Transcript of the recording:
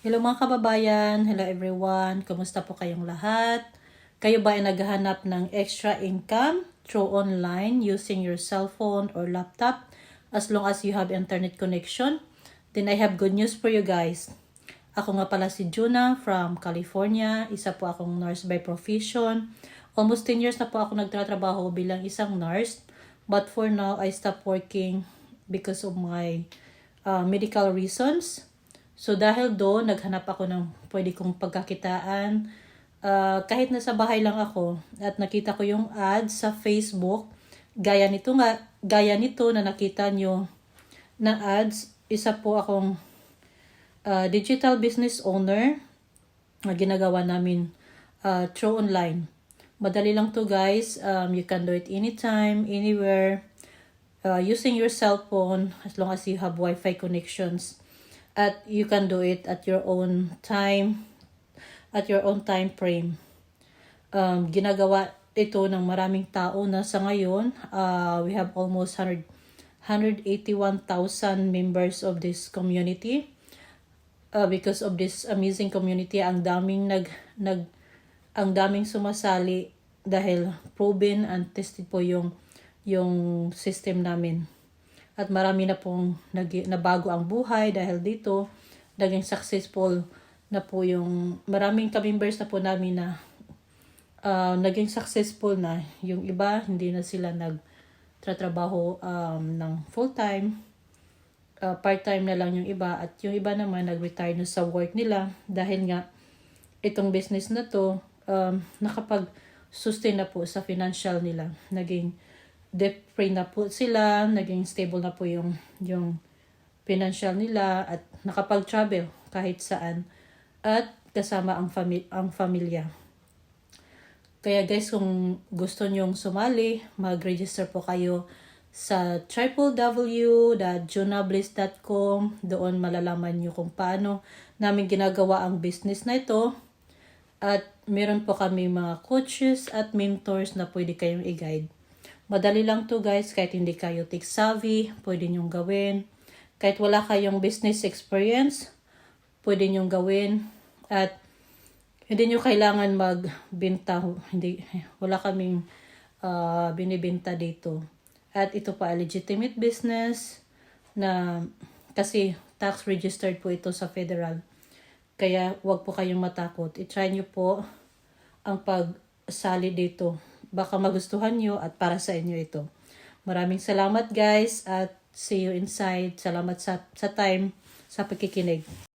Hello mga kababayan, hello everyone, kumusta po kayong lahat? Kayo ba ay naghahanap ng extra income through online using your cellphone or laptop as long as you have internet connection? Then I have good news for you guys. Ako nga pala si Juna from California, isa po akong nurse by profession. Almost 10 years na po ako nagtatrabaho bilang isang nurse, but for now I stopped working because of my medical reasons. So dahil doon, naghanap ako ng pwede kong pagkakitaan. Kahit nasa bahay lang ako at nakita ko yung ads sa Facebook, gaya nito na nakita nyo na ads, isa po akong digital business owner na ginagawa namin through online. Madali lang to guys. You can do it anytime, anywhere, using your cell phone as long as you have Wi-Fi connections. At you can do it at your own time, at your own time frame. Ginagawa ito ng maraming tao na sa ngayon. We have almost 181,000 members of this community. Because of this amazing community, ang daming ang daming sumasali dahil proven and tested po yung system namin. At marami na pong nabago ang buhay dahil dito. Naging successful na po yung maraming ka-members na po namin na naging successful na. Yung iba, hindi na sila nagtratrabaho ng full-time. Part-time na lang yung iba. At yung iba naman nag-retire na sa work nila dahil nga itong business na to nakapag-sustain na po sa financial nila. Naging debt-free na po sila, naging stable na po yung financial nila at nakapag-travel kahit saan at kasama ang pamilya. Kaya guys, kung gusto nyong sumali, mag-register po kayo sa www.junabliss.com. Doon malalaman nyo kung paano namin ginagawa ang business na ito. At meron po kami mga coaches at mentors na pwede kayong i-guide. Madali lang to guys, kahit hindi kayo tech savvy, pwede nyong gawin. Kahit wala kayong business experience, pwede nyong gawin. At hindi nyo kailangan magbenta, wala kaming binibenta dito. At ito pa legitimate business na kasi tax registered po ito sa federal. Kaya wag po kayong matakot. I-try nyo po ang pagsali dito. Baka magustuhan nyo at para sa inyo ito. Maraming salamat guys at see you inside. Salamat sa time, sa pagkikinig.